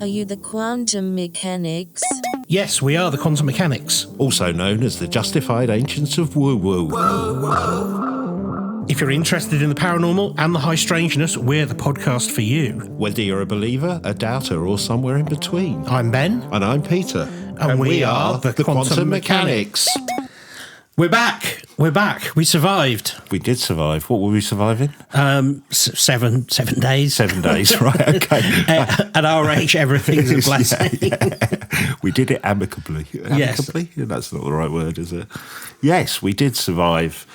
Are you the quantum mechanics? Yes, we are the quantum mechanics. Also known as the justified ancients of woo-woo. If you're interested in the paranormal and the high strangeness, we're the podcast for you. Whether you're a believer, a doubter, or somewhere in between. I'm Ben. And I'm Peter. And we are the quantum mechanics. We're back. We survived. We did survive. What were we surviving? 7 days. 7 days, right, okay. At our age, everything's a blessing. Yeah. We did it amicably. Amicably? Yes. That's not the right word, is it? Yes, we did survive.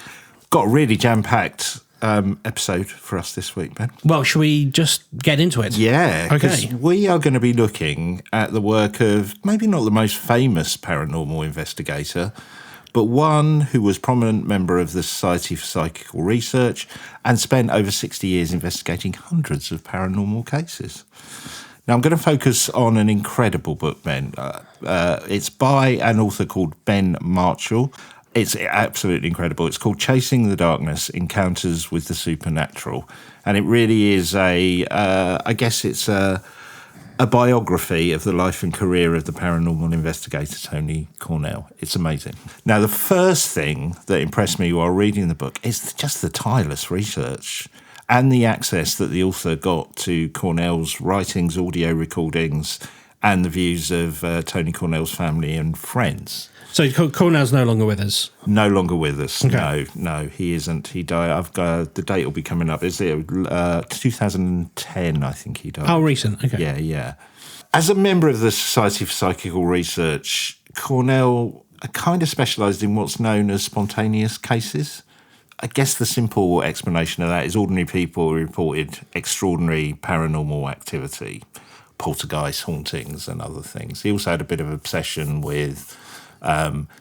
Got a really jam-packed episode for us this week, Ben. Well, should we just get into it? Yeah, because okay. We are going to be looking at the work of maybe not the most famous paranormal investigator, but one who was a prominent member of the Society for Psychical Research and spent over 60 years investigating hundreds of paranormal cases. Now, I'm going to focus on an incredible book, Ben. It's by an author called Ben Machell. It's absolutely incredible. It's called Chasing the Darkness, Encounters with the Supernatural. And it really is I guess it's a biography of the life and career of the paranormal investigator Tony Cornell. It's amazing. Now, the first thing that impressed me while reading the book is just the tireless research and the access that the author got to Cornell's writings, audio recordings, and the views of Tony Cornell's family and friends. So Cornell's no longer with us? No longer with us. Okay. No, he isn't. He died. The date will be coming up. Is it 2010? I think he died. Oh, recent. Okay. Yeah. As a member of the Society for Psychical Research, Cornell kind of specialised in what's known as spontaneous cases. I guess the simple explanation of that is ordinary people who reported extraordinary paranormal activity, poltergeists, hauntings, and other things. He also had a bit of obsession with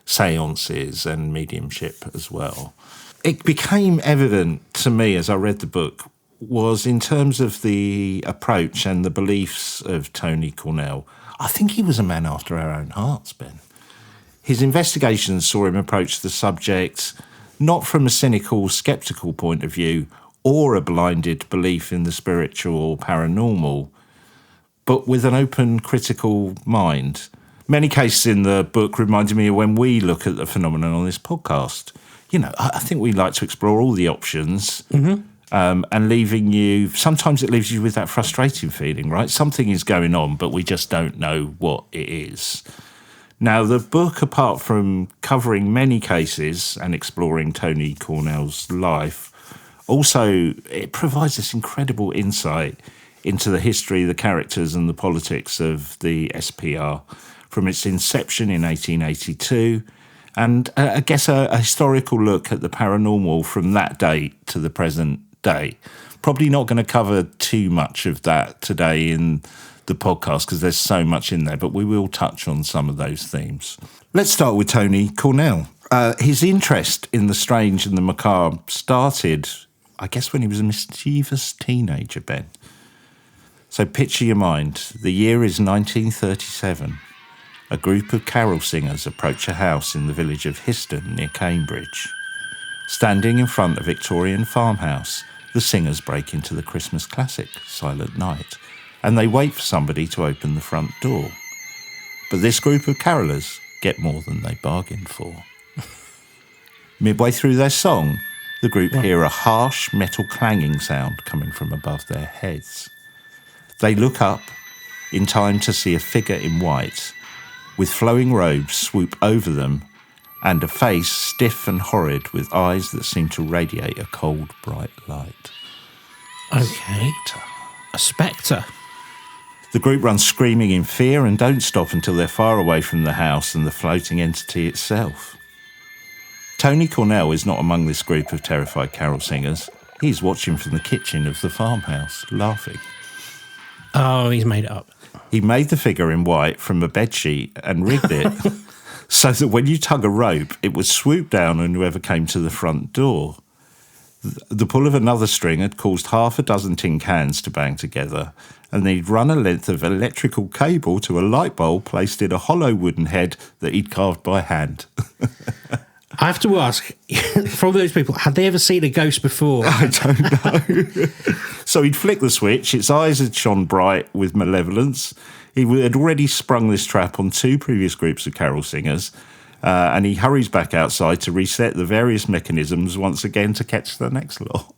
seances and mediumship as well. It became evident to me as I read the book was in terms of the approach and the beliefs of Tony Cornell, I think he was a man after our own hearts, Ben. His investigations saw him approach the subject not from a cynical, sceptical point of view or a blinded belief in the spiritual or paranormal, but with an open, critical mind. Many cases in the book reminded me of when we look at the phenomenon on this podcast. You know, I think we like to explore all the options and leaving you... Sometimes it leaves you with that frustrating feeling, right? Something is going on, but we just don't know what it is. Now, the book, apart from covering many cases and exploring Tony Cornell's life, also it provides this incredible insight into the history, the characters and the politics of the SPR, from its inception in 1882, and I guess a historical look at the paranormal from that date to the present day. Probably not going to cover too much of that today in the podcast because there's so much in there, but we will touch on some of those themes. Let's start with Tony Cornell. His interest in the strange and the macabre started, I guess, when he was a mischievous teenager, Ben. So picture your mind. The year is 1937. A group of carol singers approach a house in the village of Histon near Cambridge. Standing in front of a Victorian farmhouse, the singers break into the Christmas classic, Silent Night, and they wait for somebody to open the front door. But this group of carolers get more than they bargained for. Midway through their song, the group hear a harsh metal clanging sound coming from above their heads. They look up, in time to see a figure in white, with flowing robes swoop over them, and a face stiff and horrid with eyes that seem to radiate a cold, bright light. Okay. A spectre. The group runs screaming in fear and don't stop until they're far away from the house and the floating entity itself. Tony Cornell is not among this group of terrified carol singers. He's watching from the kitchen of the farmhouse, laughing. Oh, he's made it up. He made the figure in white from a bedsheet and rigged it so that when you tug a rope, it would swoop down on whoever came to the front door. The pull of another string had caused half a dozen tin cans to bang together, and he'd run a length of electrical cable to a light bulb placed in a hollow wooden head that he'd carved by hand. I have to ask, from those people, had they ever seen a ghost before? I don't know. So he'd flick the switch, its eyes had shone bright with malevolence, He had already sprung this trap on 2 previous groups of carol singers, and he hurries back outside to reset the various mechanisms once again to catch the next lot.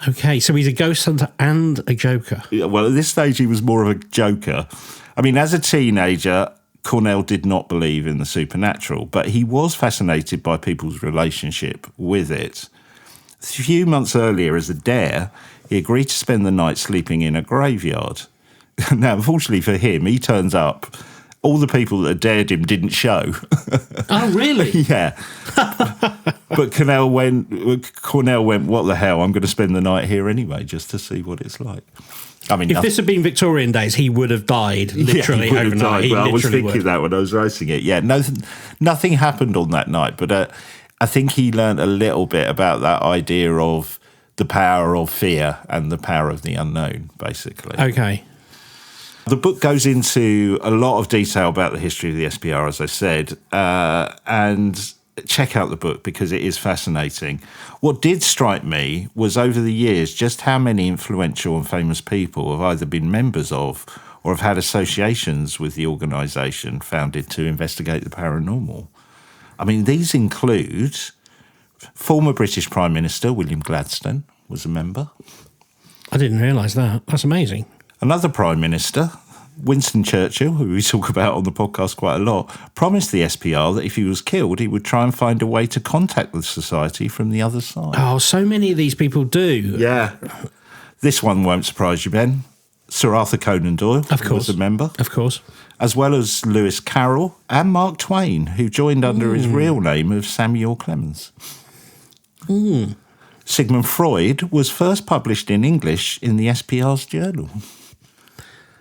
Okay, so he's a ghost hunter and a joker. Yeah, well, at this stage, he was more of a joker. I mean, as a teenager, Cornell did not believe in the supernatural, but he was fascinated by people's relationship with it. A few months earlier, as a dare, he agreed to spend the night sleeping in a graveyard. Now, unfortunately for him, he turns up. All the people that had dared him didn't show. Oh, really? Yeah. But Cornell went, what the hell, I'm going to spend the night here anyway, just to see what it's like. I mean, if this had been Victorian days, he would have died literally he would have overnight. died. Well, I was thinking that when I was writing it. Yeah, nothing happened on that night, but I think he learned a little bit about that idea of the power of fear and the power of the unknown, basically. Okay. The book goes into a lot of detail about the history of the SPR, as I said, and check out the book because it is fascinating. What did strike me was over the years just how many influential and famous people have either been members of or have had associations with the organisation founded to investigate the paranormal. I mean, these include former British Prime Minister William Gladstone was a member. I didn't realise that. That's amazing. Another Prime Minister, Winston Churchill, who we talk about on the podcast quite a lot, promised the SPR that if he was killed, he would try and find a way to contact the society from the other side. Oh, so many of these people do. Yeah. This one won't surprise you, Ben. Sir Arthur Conan Doyle was a member. Of course. As well as Lewis Carroll and Mark Twain, who joined under his real name of Samuel Clemens. Sigmund Freud was first published in English in the SPR's journal.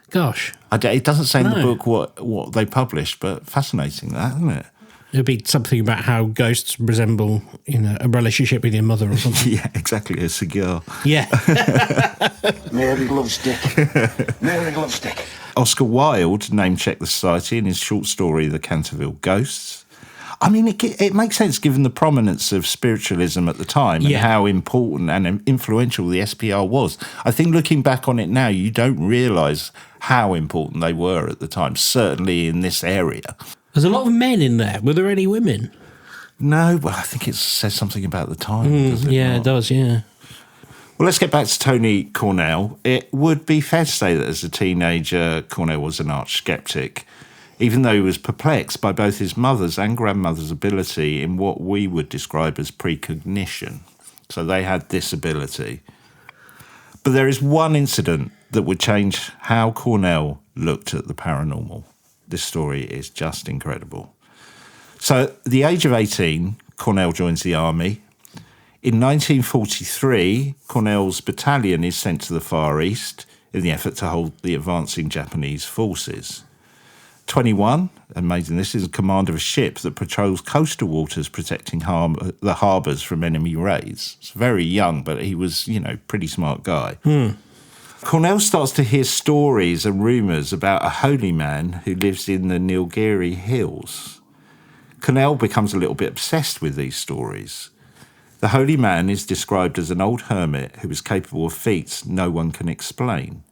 Gosh. It doesn't say in the book what they published, but fascinating that, isn't it? It would be something about how ghosts resemble a relationship with your mother or something. Yeah, exactly, a cigar. Yeah. Mary loves Dick. Mary loves Dick. Oscar Wilde name-checked the society in his short story The Canterville Ghosts. I mean, it makes sense given the prominence of spiritualism at the time and how important and influential the SPR was. I think looking back on it now, you don't realise how important they were at the time, certainly in this area. There's a lot of men in there. Were there any women? No, well, I think it says something about the time, does it? Yeah, not? it does, yeah. Well, let's get back to Tony Cornell. It would be fair to say that as a teenager, Cornell was an arch sceptic, even though he was perplexed by both his mother's and grandmother's ability in what we would describe as precognition. So they had this ability. But there is one incident that would change how Cornell looked at the paranormal. This story is just incredible. So at the age of 18, Cornell joins the army. In 1943, Cornell's battalion is sent to the Far East in the effort to hold the advancing Japanese forces. 21, amazing, this is a commander of a ship that patrols coastal waters protecting the harbours from enemy raids. He's very young, but he was, pretty smart guy. Cornell starts to hear stories and rumours about a holy man who lives in the Nilgiri Hills. Cornell becomes a little bit obsessed with these stories. The holy man is described as an old hermit who is capable of feats no one can explain.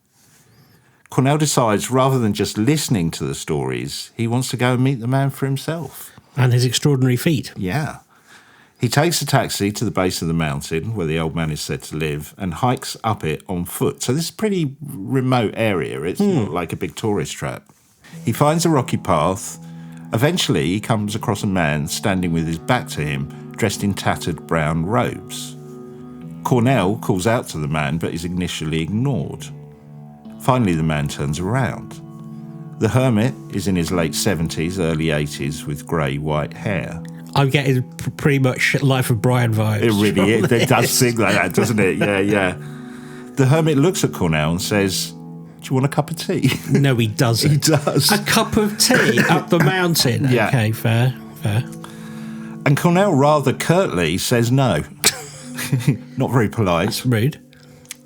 Cornell decides, rather than just listening to the stories, he wants to go and meet the man for himself. And his extraordinary feat. Yeah. He takes a taxi to the base of the mountain, where the old man is said to live, and hikes up it on foot. So this is a pretty remote area. It's not like a big tourist trap. He finds a rocky path. Eventually, he comes across a man standing with his back to him, dressed in tattered brown robes. Cornell calls out to the man, but is initially ignored. Finally, the man turns around. The hermit is in his late 70s, early 80s, with grey-white hair. I'm getting pretty much Life of Brian vibes. It really is. It does sing like that, doesn't it? Yeah. The hermit looks at Cornell and says, "Do you want a cup of tea?" No, he doesn't. He does. A cup of tea up the mountain? Yeah. Okay, fair. And Cornell rather curtly says no. Not very polite. That's rude.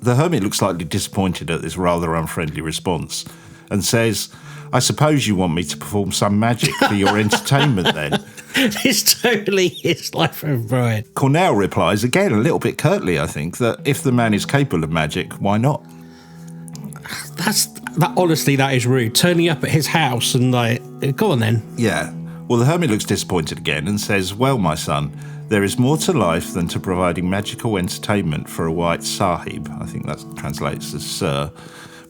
The hermit looks slightly disappointed at this rather unfriendly response and says, "I suppose you want me to perform some magic for your entertainment then?" This totally is Life of Brian. Cornell replies, again a little bit curtly, I think, that if the man is capable of magic, why not? honestly, that is rude. Turning up at his house and like, go on then. Yeah. Well, the hermit looks disappointed again and says, "Well, my son, there is more to life than to providing magical entertainment for a white sahib." I think that translates as sir.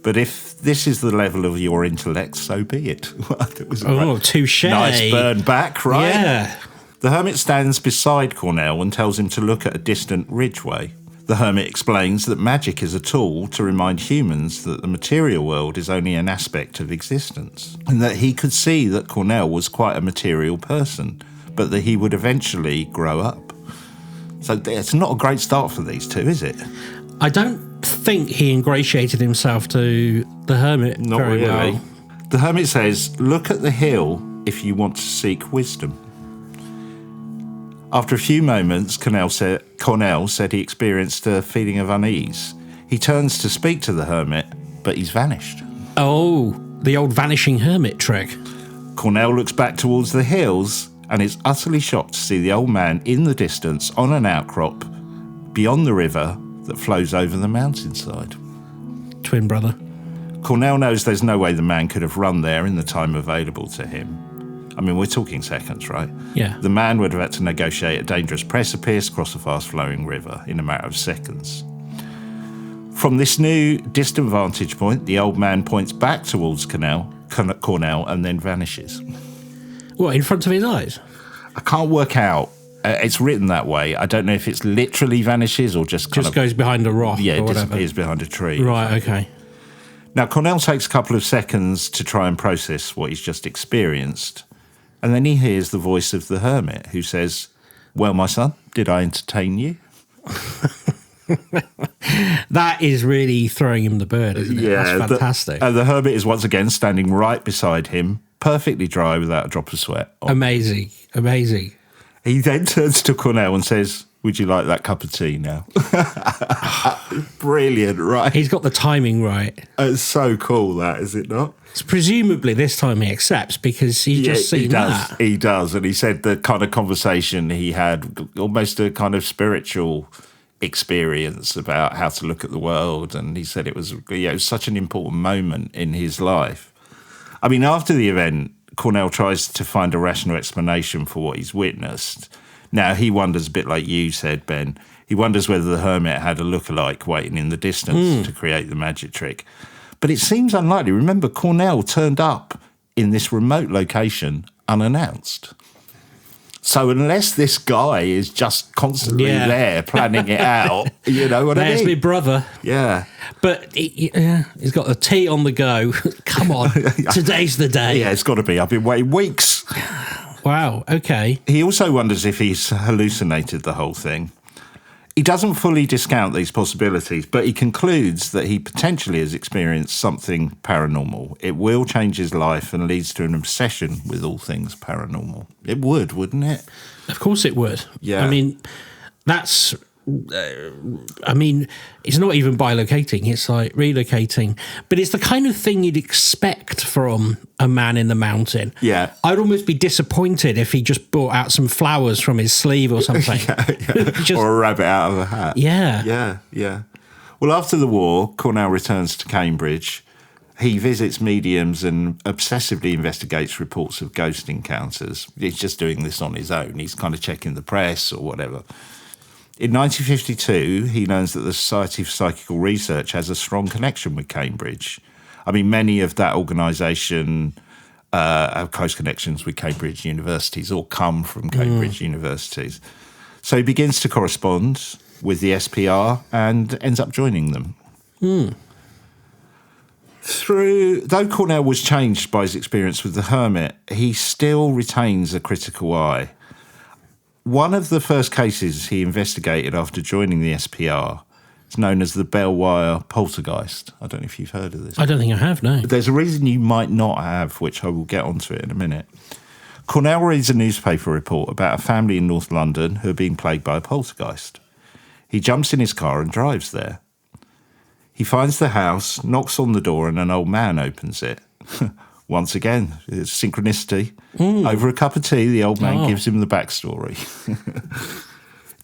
"But if this is the level of your intellect, so be it." It was touche. Nice burn back, right? Yeah. The hermit stands beside Cornell and tells him to look at a distant ridgeway. The hermit explains that magic is a tool to remind humans that the material world is only an aspect of existence, and that he could see that Cornell was quite a material person, but that he would eventually grow up. So it's not a great start for these two, is it? I don't think he ingratiated himself to the hermit Not very really. well. The hermit says, "Look at the hill if you want to seek wisdom." After a few moments, Cornell said he experienced a feeling of unease. He turns to speak to the hermit, but he's vanished. Oh, the old vanishing hermit trick. Cornell looks back towards the hills and is utterly shocked to see the old man in the distance on an outcrop beyond the river that flows over the mountainside. Twin brother. Cornell knows there's no way the man could have run there in the time available to him. I mean, we're talking seconds, right? Yeah. The man would have had to negotiate a dangerous precipice across a fast-flowing river in a matter of seconds. From this new distant vantage point, the old man points back towards Cornell and then vanishes. What, in front of his eyes? I can't work out. It's written that way. I don't know if it's literally vanishes or just kind Just of goes behind a rock yeah, or it whatever. disappears behind a tree. Right, okay. Now, Cornell takes a couple of seconds to try and process what he's just experienced, and then he hears the voice of the hermit who says, "Well, my son, did I entertain you?" That is really throwing him the bird, isn't it? Yeah, That's fantastic. The hermit is once again standing right beside him, perfectly dry without a drop of sweat. Amazing, amazing. He then turns to Cornell and says, "Would you like that cup of tea now?" Brilliant, right? He's got the timing right. It's so cool, that, is it not? So presumably this time he accepts because he's just seen he does. that. He does. And he said the kind of conversation he had, almost a kind of spiritual experience about how to look at the world. And he said it was such an important moment in his life. I mean, after the event, Cornell tries to find a rational explanation for what he's witnessed. Now, he wonders, a bit like you said, Ben, he wonders whether the hermit had a lookalike waiting in the distance to create the magic trick. But it seems unlikely. Remember, Cornell turned up in this remote location unannounced. So unless this guy is just constantly there planning it out, you know what I mean? There's my brother. Yeah. But he's got the tea on the go. Come on, today's the day. Yeah, it's got to be. I've been waiting weeks. Wow, okay. He also wonders if he's hallucinated the whole thing. He doesn't fully discount these possibilities, but he concludes that he potentially has experienced something paranormal. It will change his life and leads to an obsession with all things paranormal. It would, wouldn't it? Of course it would. Yeah. I mean, that's... it's not even bilocating, it's like relocating. But it's the kind of thing you'd expect from a man in the mountain. Yeah. I'd almost be disappointed if he just brought out some flowers from his sleeve or something. Or a rabbit out of a hat. Yeah. Yeah. Well, after the war, Cornell returns to Cambridge. He visits mediums and obsessively investigates reports of ghost encounters. He's just doing this on his own. He's kind of checking the press or whatever. In 1952, he learns that the Society for Psychical Research has a strong connection with Cambridge. I mean, many of that organisation have close connections with Cambridge universities or come from Cambridge universities. So he begins to correspond with the SPR and ends up joining them. Though Cornell was changed by his experience with the hermit, he still retains a critical eye. One of the first cases he investigated after joining the SPR is known as the Bellwire Poltergeist. I don't know if you've heard of this. I don't think I have, no. There's a reason you might not have, which I will get onto it in a minute. Cornell reads a newspaper report about a family in North London who are being plagued by a poltergeist. He jumps in his car and drives there. He finds the house, knocks on the door, and an old man opens it. Once again, it's synchronicity. Over a cup of tea, the old man gives him the backstory.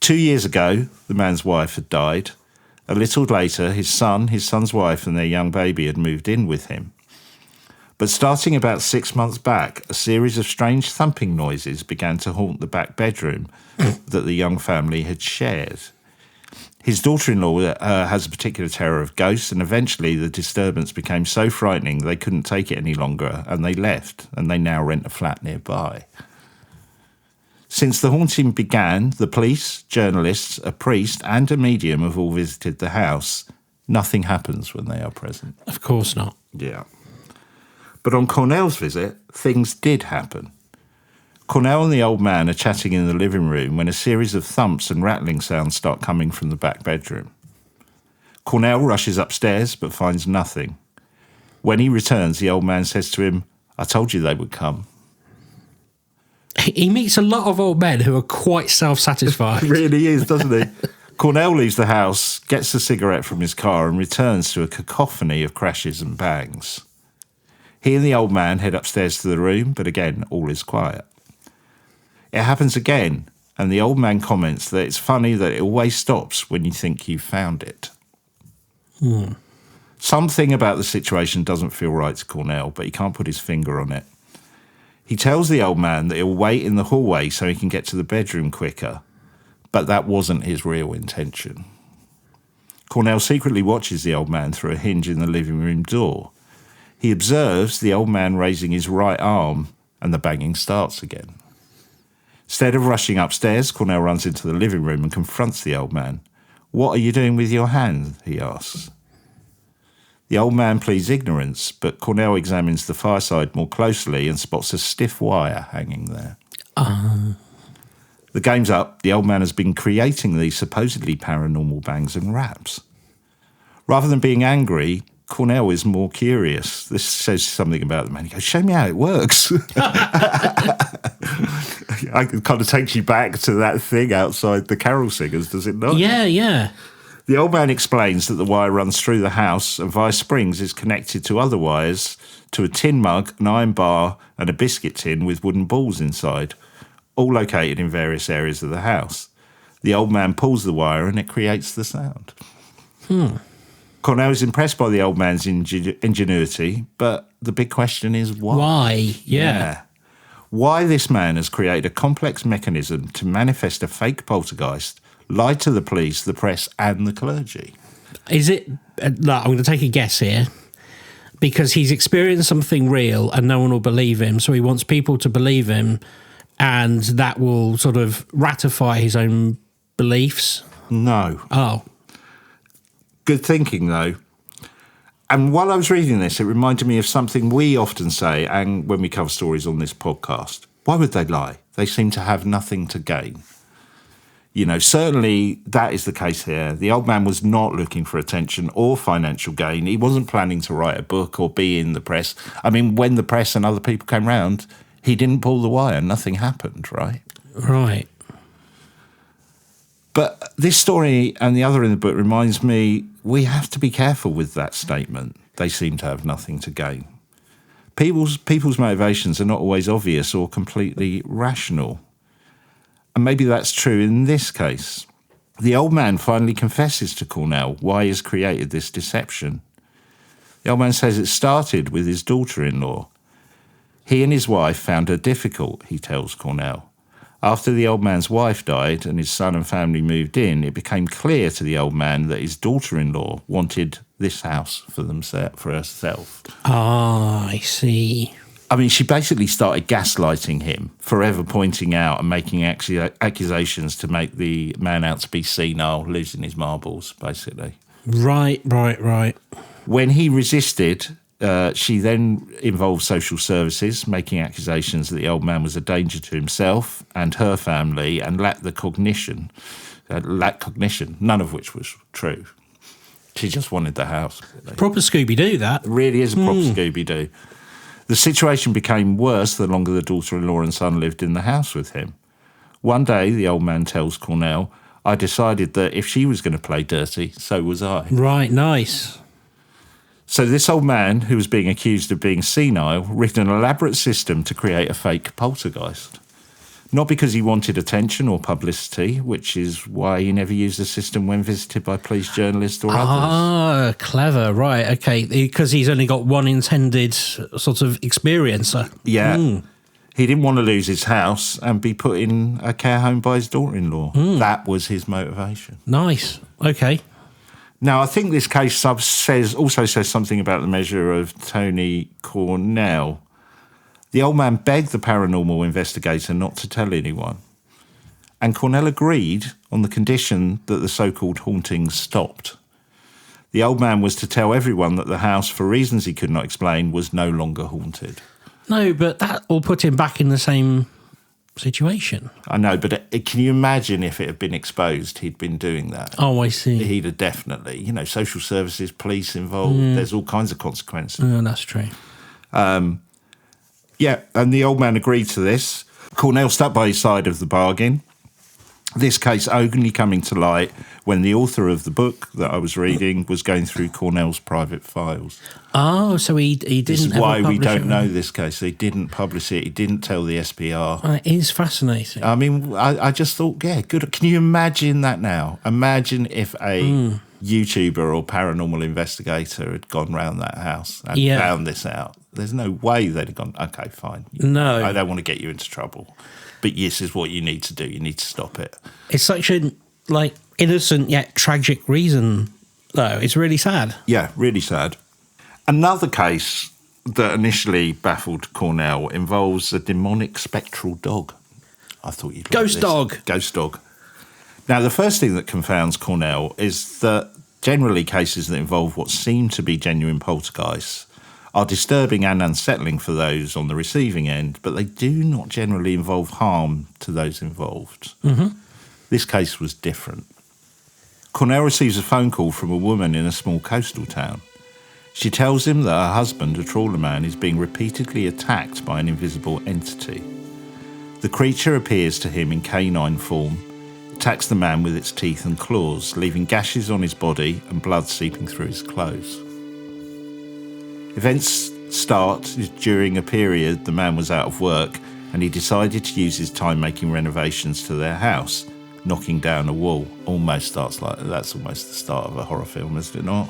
2 years ago, the man's wife had died, A little later, his son's wife, and their young baby had moved in with him. But starting about 6 months back, a series of strange thumping noises began to haunt the back bedroom that the young family had shared. His daughter-in-law has a particular terror of ghosts, and eventually the disturbance became so frightening they couldn't take it any longer, and they left, and they now rent a flat nearby. Since the haunting began, the police, journalists, a priest and a medium have all visited the house. Nothing happens when they are present. Of course not. Yeah. But on Cornell's visit, things did happen. Cornell and the old man are chatting in the living room when a series of thumps and rattling sounds start coming from the back bedroom. Cornell rushes upstairs but finds nothing. When he returns, the old man says to him, "I told you they would come." He meets a lot of old men who are quite self-satisfied. Really is, doesn't he? Cornell leaves the house, gets a cigarette from his car and returns to a cacophony of crashes and bangs. He and the old man head upstairs to the room, but again, all is quiet. It happens again, and the old man comments that it's funny that it always stops when you think you've found it. Something about the situation doesn't feel right to Cornell, but he can't put his finger on it. He tells the old man that he'll wait in the hallway so he can get to the bedroom quicker, but that wasn't his real intention. Cornell secretly watches the old man through a hinge in the living room door. He observes the old man raising his right arm, and the banging starts again. Instead of rushing upstairs, Cornell runs into the living room and confronts the old man. "What are you doing with your hand?" he asks. The old man pleads ignorance, but Cornell examines the fireside more closely and spots a stiff wire hanging there. The game's up. The old man has been creating these supposedly paranormal bangs and raps. Rather than being angry, Cornell is more curious. This says something about the man. He goes, "Show me how it works." It kind of takes you back to that thing outside the carol singers, does it not? Yeah, yeah. The old man explains that the wire runs through the house and via springs is connected to other wires, to a tin mug, an iron bar and a biscuit tin with wooden balls inside, all located in various areas of the house. The old man pulls the wire and it creates the sound. Cornell is impressed by the old man's ingenuity, but the big question is why? Why? Yeah. Why this man has created a complex mechanism to manifest a fake poltergeist, lie to the police, the press and the clergy. Is it... Look, I'm going to take a guess here. Because he's experienced something real and no one will believe him, so he wants people to believe him, and that will sort of ratify his own beliefs? No. Oh. Good thinking, though. And while I was reading this, it reminded me of something we often say, and when we cover stories on this podcast. Why would they lie? They seem to have nothing to gain. You know, certainly that is the case here. The old man was not looking for attention or financial gain. He wasn't planning to write a book or be in the press. I mean, when the press and other people came round, he didn't pull the wire. Nothing happened, right? Right. But this story and the other in the book reminds me we have to be careful with that statement. They seem to have nothing to gain. People's motivations are not always obvious or completely rational. And maybe that's true in this case. The old man finally confesses to Cornell why he's created this deception. The old man says it started with his daughter-in-law. He and his wife found her difficult, he tells Cornell. After the old man's wife died and his son and family moved in, it became clear to the old man that his daughter-in-law wanted this house for herself. Ah, I see. I mean, she basically started gaslighting him, forever pointing out and making accusations to make the man out to be senile, losing his marbles, basically. Right. When he resisted, she then involved social services, making accusations that the old man was a danger to himself and her family and lacked cognition, none of which was true. She just wanted the house. Proper Scooby-Doo, that. It really is a proper Scooby-Doo. The situation became worse the longer the daughter-in-law and son lived in the house with him. One day, the old man tells Cornell, "I decided that if she was going to play dirty, so was I." Right, nice. So this old man, who was being accused of being senile, rigged an elaborate system to create a fake poltergeist. Not because he wanted attention or publicity, which is why he never used the system when visited by police, journalists or others. Ah, clever. Right, okay. Because he's only got one intended sort of experiencer. Yeah. He didn't want to lose his house and be put in a care home by his daughter-in-law. That was his motivation. Nice. Okay. Now, I think this case also says something about the measure of Tony Cornell. The old man begged the paranormal investigator not to tell anyone. And Cornell agreed on the condition that the so-called hauntings stopped. The old man was to tell everyone that the house, for reasons he could not explain, was no longer haunted. No, but that will put him back in the same situation. I know, but can you imagine if it had been exposed he'd been doing that? Oh, I see. He'd have definitely, social services, police involved, there's all kinds of consequences. Oh, that's true. Yeah, and the old man agreed to this. Cornell stuck by his side of the bargain. This case only coming to light when the author of the book that I was reading was going through Cornell's private files. Oh, so he didn't. This is ever why we publish don't it. know this case. He didn't publish it. He didn't tell the SPR. That is fascinating. I mean, I just thought, yeah, good. Can you imagine that now? Imagine if a YouTuber or paranormal investigator had gone round that house and found this out. There's no way they'd have gone, okay, fine. No. I don't want to get you into trouble. But this is what you need to do. You need to stop it. It's such an innocent yet tragic reason, though. It's really sad. Yeah, really sad. Another case that initially baffled Cornell involves a demonic spectral dog. I thought you'd like Ghost this. dog. Ghost dog. Now, the first thing that confounds Cornell is that generally cases that involve what seem to be genuine poltergeists are disturbing and unsettling for those on the receiving end, but they do not generally involve harm to those involved. This case was different. Cornell receives a phone call from a woman in a small coastal town. She tells him that her husband, a trawler man, is being repeatedly attacked by an invisible entity. The creature appears to him in canine form, attacks the man with its teeth and claws, leaving gashes on his body and blood seeping through his clothes. Events start during a period the man was out of work and he decided to use his time making renovations to their house, knocking down a wall. That's almost the start of a horror film, isn't it not?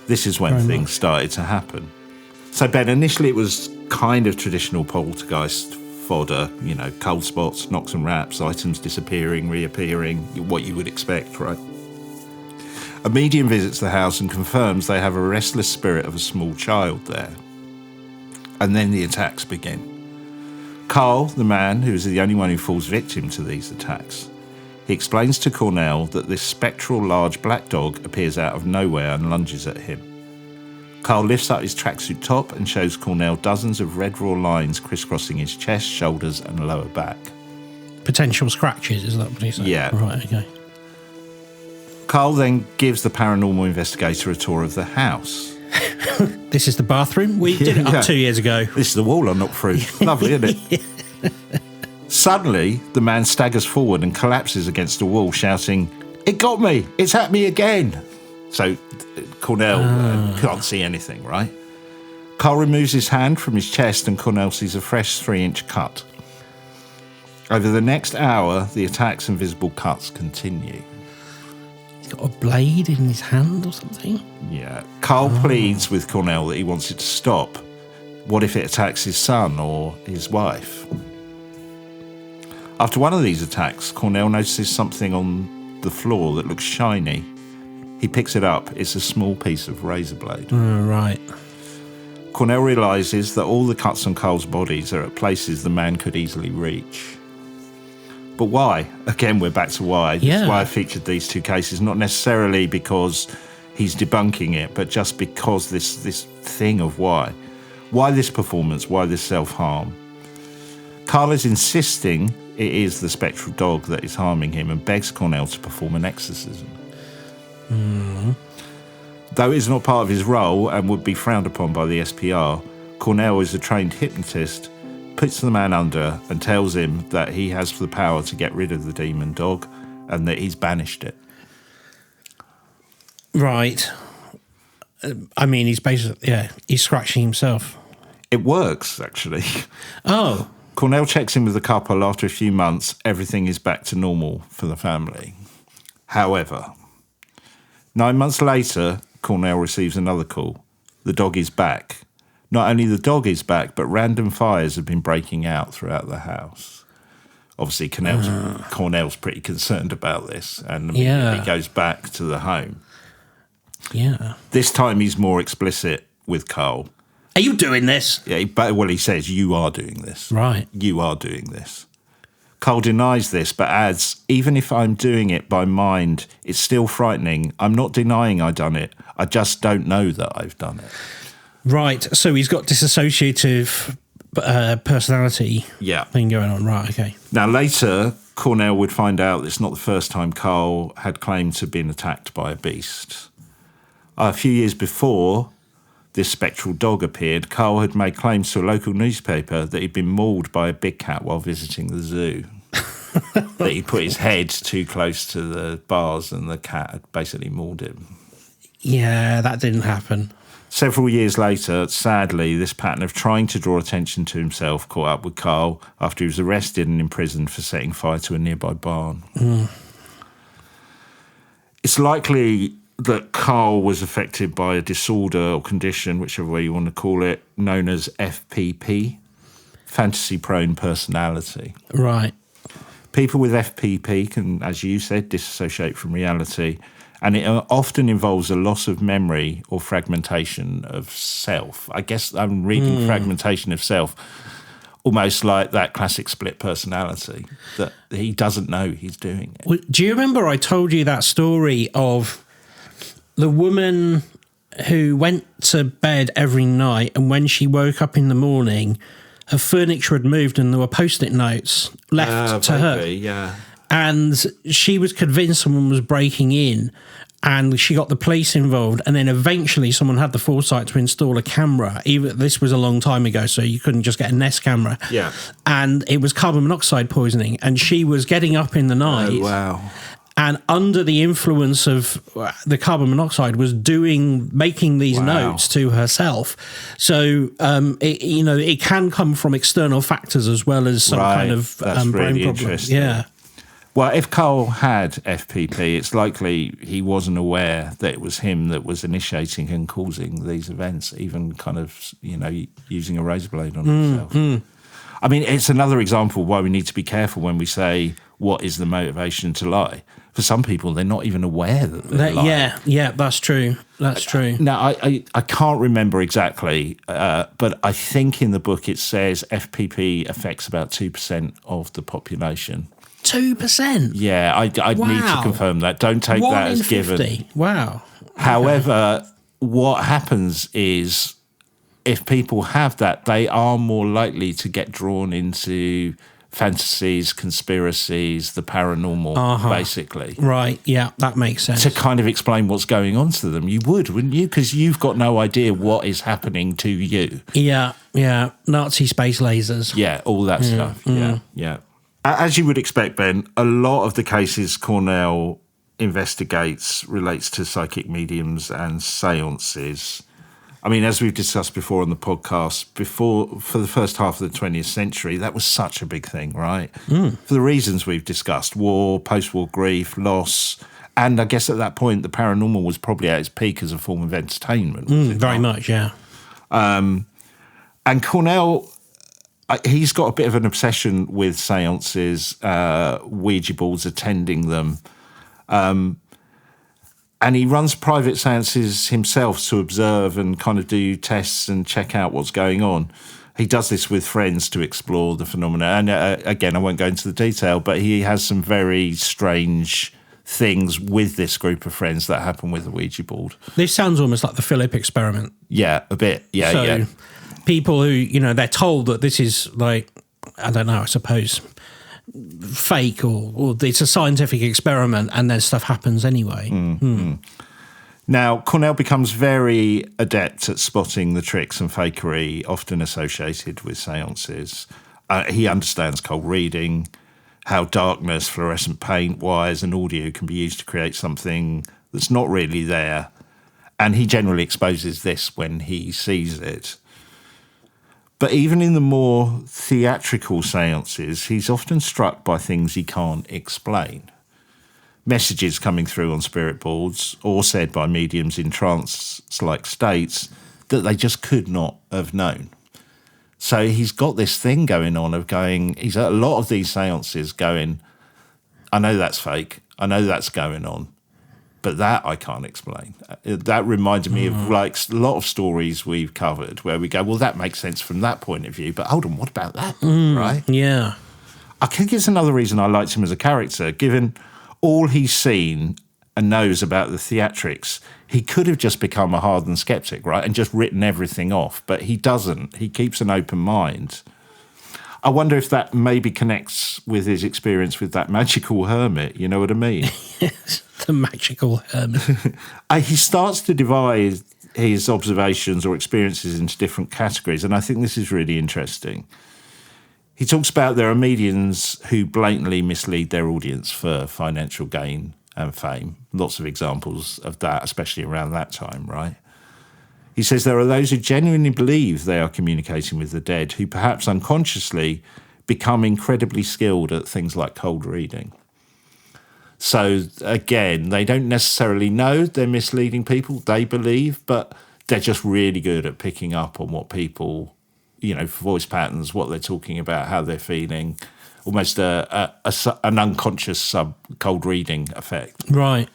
This is when things started to happen. So, Ben, initially it was kind of traditional poltergeist fodder, cold spots, knocks and raps, items disappearing, reappearing, what you would expect, right? A medium visits the house and confirms they have a restless spirit of a small child there. And then the attacks begin. Carl, the man who is the only one who falls victim to these attacks, he explains to Cornell that this spectral large black dog appears out of nowhere and lunges at him. Carl lifts up his tracksuit top and shows Cornell dozens of red raw lines crisscrossing his chest, shoulders and lower back. Potential scratches, is that what he said? Yeah. Right, okay. Carl then gives the paranormal investigator a tour of the house. This is the bathroom? We did it up 2 years ago. This is the wall I knocked through. Lovely, isn't it? Suddenly, the man staggers forward and collapses against the wall, shouting, "It got me! It's at me again!" So Cornell can't see anything, right? Carl removes his hand from his chest and Cornell sees a fresh 3-inch cut. Over the next hour, the attacks and visible cuts continue. He's got a blade in his hand or something? Yeah. Carl pleads with Cornell that he wants it to stop. What if it attacks his son or his wife? After one of these attacks, Cornell notices something on the floor that looks shiny. He picks it up. It's a small piece of razor blade. Right. Cornell realises that all the cuts on Carl's bodies are at places the man could easily reach. But why? Again, we're back to why. This is why I featured these two cases, not necessarily because he's debunking it, but just because this thing of why. Why this performance? Why this self-harm? Carl is insisting it is the spectral dog that is harming him and begs Cornell to perform an exorcism. Though it is not part of his role and would be frowned upon by the SPR, Cornell is a trained hypnotist, puts the man under and tells him that he has the power to get rid of the demon dog and that he's banished it. Right. I mean, he's basically, he's scratching himself. It works, actually. Oh. Cornell checks in with the couple. After a few months, everything is back to normal for the family. However, 9 months later, Cornell receives another call. The dog is back. Not only the dog is back, but random fires have been breaking out throughout the house. Obviously, Cornell's pretty concerned about this, and immediately goes back to the home. Yeah. This time he's more explicit with Carl. Are you doing this? Yeah, he says, you are doing this. Right. You are doing this. Carl denies this, but adds, even if I'm doing it by mind, it's still frightening. I'm not denying I done it. I just don't know that I've done it. Right. So he's got dissociative personality thing going on. Right, okay. Now, later, Cornell would find out it's not the first time Carl had claimed to have been attacked by a beast. A few years before this spectral dog appeared, Carl had made claims to a local newspaper that he'd been mauled by a big cat while visiting the zoo. That he'd put his head too close to the bars and the cat had basically mauled him. Yeah, that didn't happen. Several years later, sadly, this pattern of trying to draw attention to himself caught up with Carl after he was arrested and imprisoned for setting fire to a nearby barn. It's likely that Carl was affected by a disorder or condition, whichever way you want to call it, known as FPP, fantasy-prone personality. Right. People with FPP can, as you said, dissociate from reality, and it often involves a loss of memory or fragmentation of self. I guess I'm reading fragmentation of self, almost like that classic split personality, that he doesn't know he's doing it. Well, do you remember I told you that story of the woman who went to bed every night, and when she woke up in the morning, her furniture had moved and there were Post-it notes left to her. Yeah. And she was convinced someone was breaking in, and she got the police involved, and then eventually someone had the foresight to install a camera. Even this was a long time ago, so you couldn't just get a Nest camera. Yeah. And it was carbon monoxide poisoning, and she was getting up in the night. Oh, wow. And under the influence of the carbon monoxide was making these notes to herself. So, it can come from external factors as well as some kind of brain really problem. Yeah. Well, if Carl had FPP, it's likely he wasn't aware that it was him that was initiating and causing these events, even kind of, using a razor blade on himself. I mean, it's another example why we need to be careful when we say, what is the motivation to lie? For some people, they're not even aware that they're lying. Yeah, that's true. That's true. Now, I can't remember exactly, but I think in the book it says FPP affects about 2% of the population. 2%? Yeah, I'd need to confirm that. Don't take that as 1 in 50. given. Wow. However, what happens is if people have that, they are more likely to get drawn into fantasies, conspiracies, the paranormal, basically. Right, yeah, that makes sense. To kind of explain what's going on to them. You would, wouldn't you? Because you've got no idea what is happening to you. Yeah. Nazi space lasers. Yeah, all that stuff. Yeah. As you would expect, Ben, a lot of the cases Cornell investigates relates to psychic mediums and seances. I mean, as we've discussed before on the podcast, for the first half of the 20th century, that was such a big thing, right? For the reasons we've discussed, war, post-war grief, loss, and I guess at that point, the paranormal was probably at its peak as a form of entertainment. Very much, yeah. And Cornell, he's got a bit of an obsession with seances, Ouija boards, attending them. And he runs private seances himself to observe and kind of do tests and check out what's going on. He does this with friends to explore the phenomena. And again, I won't go into the detail, but he has some very strange things with this group of friends that happen with the Ouija board. This sounds almost like the Philip experiment. Yeah, a bit. Yeah. People who, they're told that this is like, I don't know, I suppose, fake or it's a scientific experiment, and then stuff happens anyway. Now, Cornell becomes very adept at spotting the tricks and fakery often associated with seances. He understands cold reading, how darkness, fluorescent paint, wires and audio can be used to create something that's not really there. And he generally exposes this when he sees it. But even in the more theatrical seances, he's often struck by things he can't explain. Messages coming through on spirit boards or said by mediums in trance-like states that they just could not have known. So he's got this thing going on of going, he's at a lot of these seances going, I know that's fake, I know that's going on, but that I can't explain. That reminded me of like a lot of stories we've covered where we go, well, that makes sense from that point of view, but hold on, what about that? Right? Yeah. I think it's another reason I liked him as a character, given all he's seen and knows about the theatrics. He could have just become a hardened skeptic, right, and just written everything off, but he doesn't. He keeps an open mind. I wonder if that maybe connects with his experience with that magical hermit, you know what I mean? The magical hermit. He starts to divide his observations or experiences into different categories, and I think this is really interesting. He talks about there are mediums who blatantly mislead their audience for financial gain and fame. Lots of examples of that, especially around that time, right? He says there are those who genuinely believe they are communicating with the dead, who perhaps unconsciously become incredibly skilled at things like cold reading. So again, they don't necessarily know they're misleading people, they believe, but they're just really good at picking up on what people, you know, voice patterns, what they're talking about, how they're feeling, almost an unconscious cold reading effect. Right.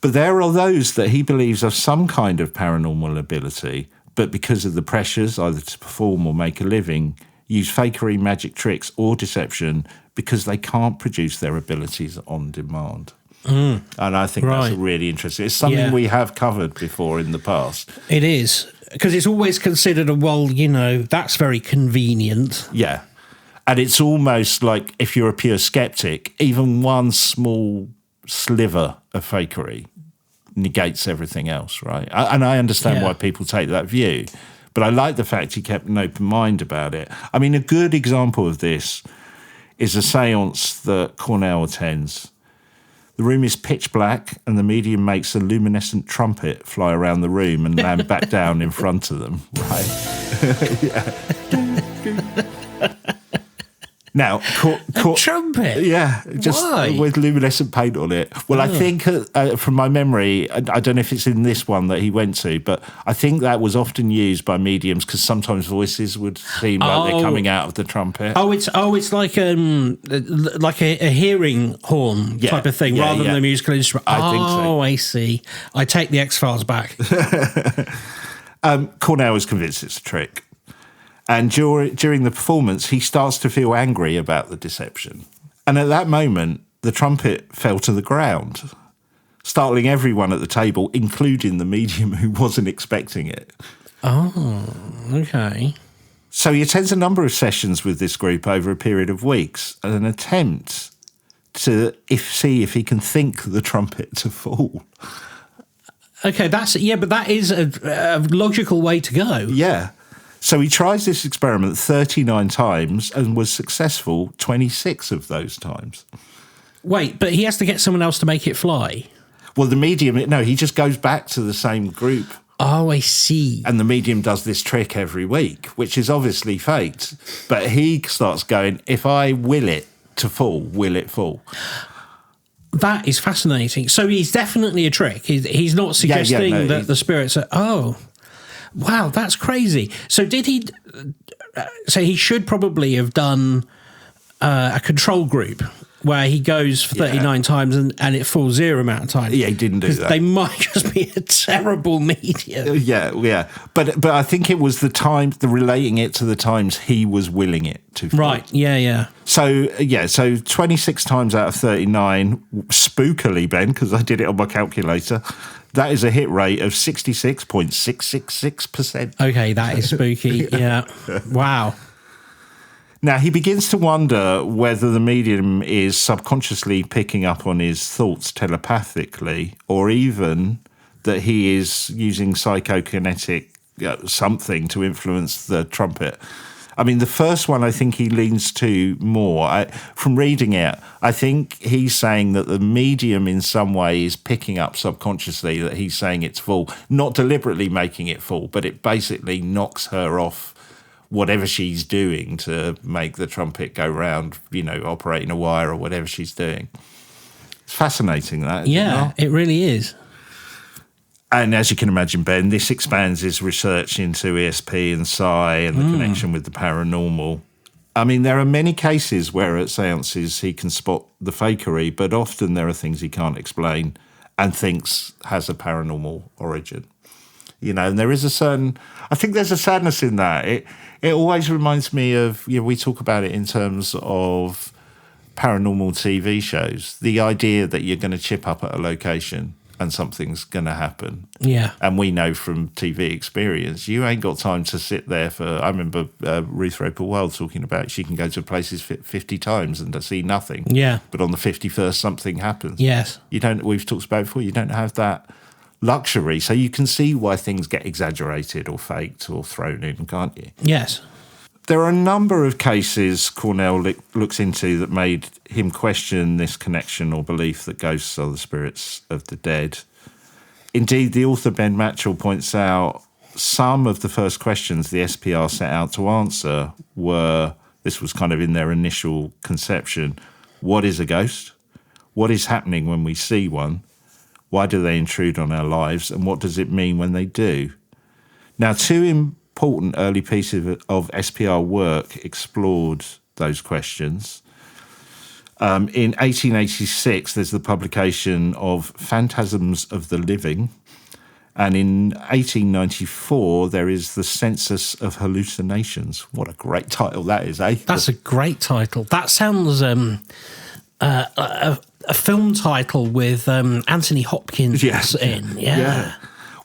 But there are those that he believes have some kind of paranormal ability, but because of the pressures, either to perform or make a living, use fakery, magic tricks or deception because they can't produce their abilities on demand. And I think that's really interesting. It's something we have covered before in the past. It is, because it's always considered that's very convenient. Yeah. And it's almost like if you're a pure skeptic, even one small sliver of fakery negates everything else, right? And I understand why people take that view, but I like the fact he kept an open mind about it. I mean, a good example of this is a seance that Cornell attends. The room is pitch black and the medium makes a luminescent trumpet fly around the room and land back down in front of them, right? Now, a trumpet? Yeah, just Why? with luminescent paint on it. Well, I think from my memory, I don't know if it's in this one that he went to, but I think that was often used by mediums because sometimes voices would seem like they're coming out of the trumpet. It's like a hearing horn type of thing rather than a musical instrument. I think so. I see. I take the X-Files back. Cornell is convinced it's a trick. And during the performance, he starts to feel angry about the deception. And at that moment, the trumpet fell to the ground, startling everyone at the table, including the medium who wasn't expecting it. Oh, okay. So he attends a number of sessions with this group over a period of weeks, and an attempt to see if he can think the trumpet to fall. Okay, but that is a logical way to go. Yeah. So he tries this experiment 39 times and was successful 26 of those times. Wait, but he has to get someone else to make it fly? Well, the medium, no, he just goes back to the same group. Oh, I see. And the medium does this trick every week, which is obviously faked. But he starts going, if I will it to fall, will it fall? That is fascinating. So he's definitely a trick. He's not suggesting that the spirits are... Oh, wow, that's crazy. So did he... So he should probably have done a control group where he goes for 39 times and it falls zero amount of times. Yeah, he didn't do that. They might just be a terrible medium. Yeah. But I think it was the relating it to the times he was willing it to fall. Right, yeah. So 26 times out of 39, spookily, Ben, because I did it on my calculator, that is a hit rate of 66.666%. Okay, that is spooky, yeah. Wow. Now, he begins to wonder whether the medium is subconsciously picking up on his thoughts telepathically, or even that he is using psychokinetic something to influence the trumpet. I mean, the first one I think he leans to more. From reading it, I think he's saying that the medium in some way is picking up subconsciously that he's saying it's full, not deliberately making it full, but it basically knocks her off whatever she's doing to make the trumpet go round, operating a wire or whatever she's doing. It's fascinating, that. Yeah, it really is. And as you can imagine, Ben, this expands his research into ESP and Psi and the connection with the paranormal. I mean, there are many cases where at seances he can spot the fakery, but often there are things he can't explain and thinks has a paranormal origin. And there is I think there's a sadness in that. It always reminds me of, we talk about it in terms of paranormal TV shows, the idea that you're going to chip up at a location and something's going to happen. Yeah. And we know from TV experience, you ain't got time to sit there I remember Ruth Roper Wild talking about she can go to places 50 times and see nothing. Yeah. But on the 51st, something happens. Yes. We've talked about before, you don't have that luxury. So you can see why things get exaggerated or faked or thrown in, can't you? Yes. There are a number of cases Cornell looks into that made him question this connection or belief that ghosts are the spirits of the dead. Indeed, the author Ben Machell points out some of the first questions the SPR set out to answer were, this was kind of in their initial conception, what is a ghost? What is happening when we see one? Why do they intrude on our lives? And what does it mean when they do? Now, two important early pieces of SPR work explored those questions. In 1886, there's the publication of Phantasms of the Living. And in 1894, there is the Census of Hallucinations. What a great title that is, eh? That's a great title. That sounds a film title with Anthony Hopkins in. Yeah.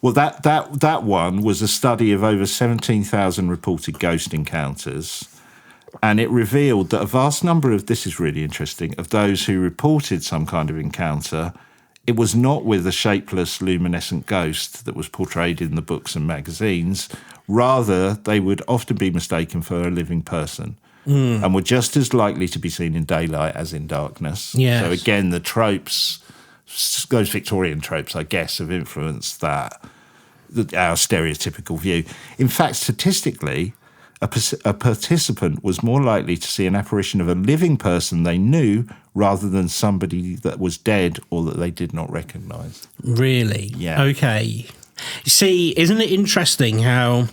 Well, that one was a study of over 17,000 reported ghost encounters, and it revealed that a vast number of, this is really interesting, of those who reported some kind of encounter, it was not with a shapeless, luminescent ghost that was portrayed in the books and magazines. Rather, they would often be mistaken for a living person and were just as likely to be seen in daylight as in darkness. Yes. So again, the tropes, those Victorian tropes, I guess, have influenced our stereotypical view. In fact, statistically, a participant was more likely to see an apparition of a living person they knew rather than somebody that was dead or that they did not recognise. Really? Yeah. Okay. See, isn't it interesting how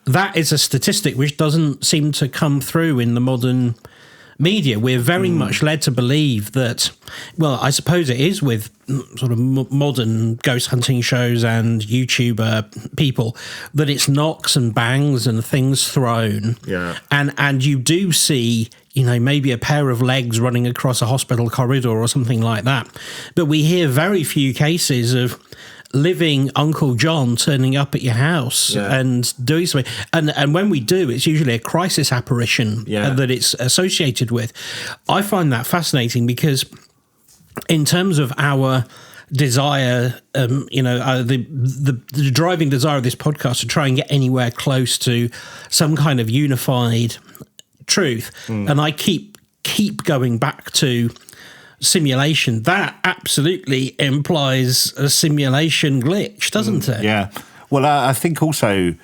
that is a statistic which doesn't seem to come through in the modern media? We're very much led to believe that, well, I suppose it is with sort of modern ghost hunting shows and YouTuber people, that it's knocks and bangs and things thrown. Yeah. And you do see, maybe a pair of legs running across a hospital corridor or something like that. But we hear very few cases of living Uncle John turning up at your house and doing something. And when we do, it's usually a crisis apparition that it's associated with. I find that fascinating because in terms of our desire, the driving desire of this podcast to try and get anywhere close to some kind of unified truth. And I keep going back to simulation. That absolutely implies a simulation glitch, doesn't it? Yeah. Well, I think also,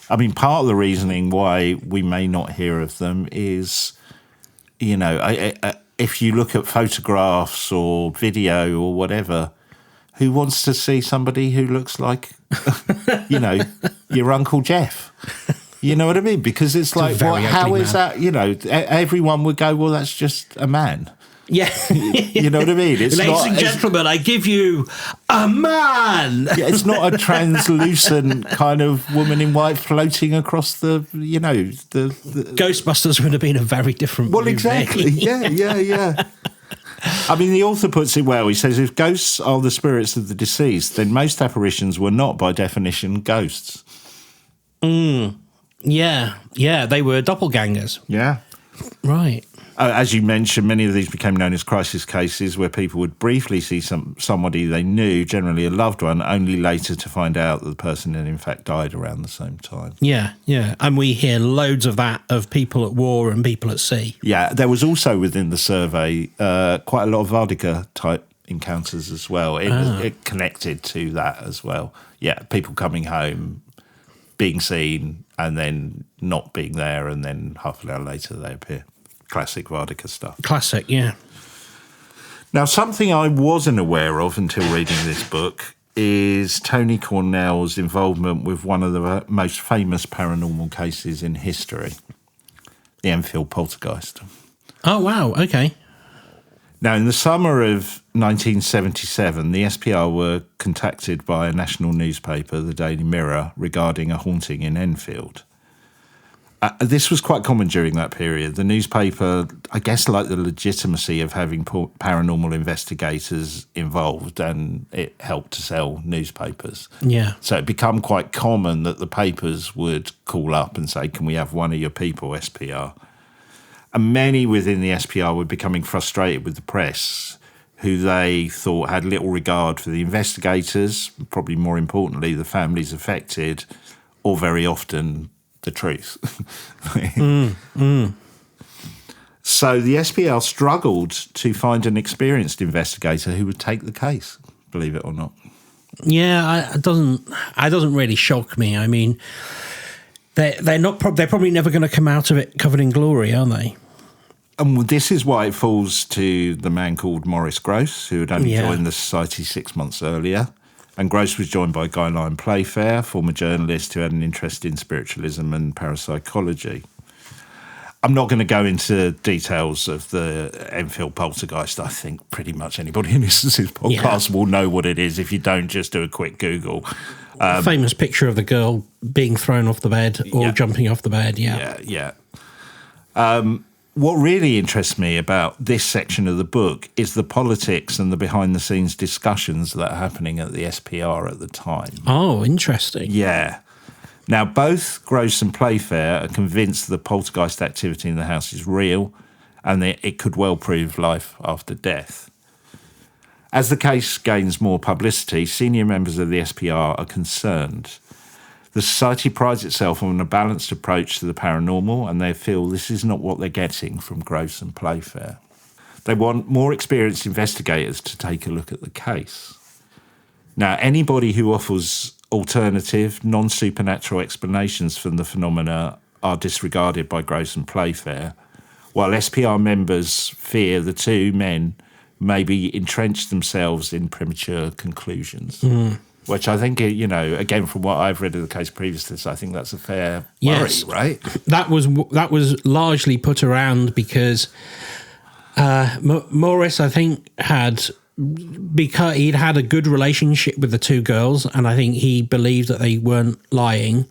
part of the reasoning why we may not hear of them is, if you look at photographs or video or whatever, who wants to see somebody who looks like, your Uncle Jeff? You know what I mean? Because it's like, how is that? Everyone would go, well, that's just a man. Yeah. You know what I mean? It's Ladies and gentlemen, I give you a man. Yeah, it's not a translucent kind of woman in white floating across the Ghostbusters would have been a very different movie. Exactly. Yeah. The author puts it well. He says, if ghosts are the spirits of the deceased, then most apparitions were not, by definition, ghosts. Yeah, they were doppelgangers. Yeah. Right. As you mentioned, many of these became known as crisis cases where people would briefly see somebody they knew, generally a loved one, only later to find out that the person had in fact died around the same time. Yeah. And we hear loads of that, of people at war and people at sea. Yeah, there was also within the survey quite a lot of Vardica-type encounters as well. It connected to that as well. Yeah, people coming home being seen and then not being there, and then half an hour later they appear. Classic Vardica stuff. Classic, yeah. Now, something I wasn't aware of until reading this book is Tony Cornell's involvement with one of the most famous paranormal cases in history, the Enfield Poltergeist. Oh, wow, okay. Now, in the summer of 1977, the SPR were contacted by a national newspaper, the Daily Mirror, regarding a haunting in Enfield. This was quite common during that period. The newspaper, I guess, liked the legitimacy of having paranormal investigators involved, and it helped to sell newspapers. Yeah. So it became quite common that the papers would call up and say, can we have one of your people, SPR? And many within the SPR were becoming frustrated with the press, who they thought had little regard for the investigators, probably more importantly, the families affected, or very often the truth. So the SPR struggled to find an experienced investigator who would take the case, believe it or not. Yeah, it doesn't really shock me. I mean, they're probably never going to come out of it covered in glory, are they? And this is why it falls to the man called Maurice Grosse, who had only joined the Society 6 months earlier. And Grosse was joined by Guy Lyon Playfair, former journalist who had an interest in spiritualism and parapsychology. I'm not going to go into details of the Enfield Poltergeist. I think pretty much anybody who listens to this podcast will know what it is if you don't just do a quick Google. Famous picture of the girl being thrown off the bed or jumping off the bed, Yeah. What really interests me about this section of the book is the politics and the behind-the-scenes discussions that are happening at the SPR at the time. Oh, interesting. Yeah. Now, both Grosse and Playfair are convinced the poltergeist activity in the house is real and that it could well prove life after death. As the case gains more publicity, senior members of the SPR are concerned. The Society prides itself on a balanced approach to the paranormal, and they feel this is not what they're getting from Grosse and Playfair. They want more experienced investigators to take a look at the case. Now, anybody who offers alternative, non-supernatural explanations for the phenomena are disregarded by Grosse and Playfair, while SPR members fear the two men maybe entrench themselves in premature conclusions. Which I think, again, from what I've read of the case previously, I think that's a fair worry, right? That was largely put around because Maurice, I think, because he'd had a good relationship with the two girls, and I think he believed that they weren't lying.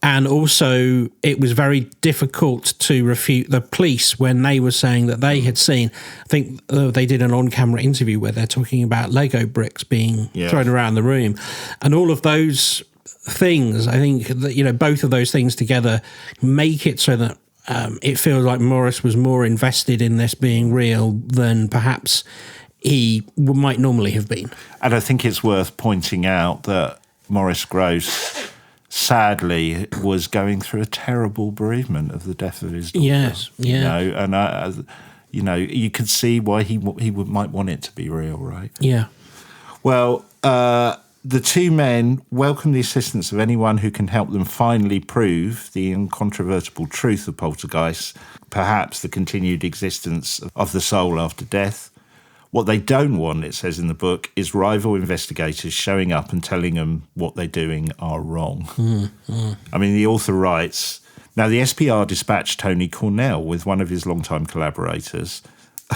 And also, it was very difficult to refute the police when they were saying that they had seen. I think they did an on-camera interview where they're talking about Lego bricks being thrown around the room, and all of those things. I think that both of those things together make it so that it feels like Maurice was more invested in this being real than perhaps he might normally have been. And I think it's worth pointing out that Maurice Grosse, sadly, was going through a terrible bereavement of the death of his daughter. Yes, yeah. And you could see why he might want it to be real, right? Yeah. Well, the two men welcome the assistance of anyone who can help them finally prove the incontrovertible truth of poltergeists, perhaps the continued existence of the soul after death. What they don't want, it says in the book, is rival investigators showing up and telling them what they're doing are wrong. I mean, the author writes, now the SPR dispatched Tony Cornell with one of his longtime collaborators.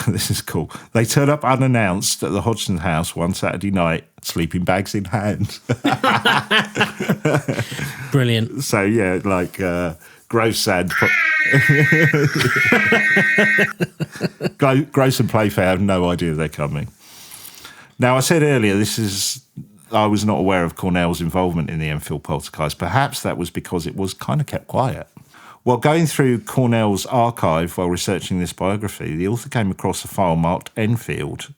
This is cool. They turned up unannounced at the Hodgson house one Saturday night, sleeping bags in hand. Brilliant. So, Grosse and Grosse and Playfair have no idea they're coming. Now, I said earlier, I was not aware of Cornell's involvement in the Enfield Poltergeist. Perhaps that was because it was kind of kept quiet. While going through Cornell's archive while researching this biography, the author came across a file marked Enfield.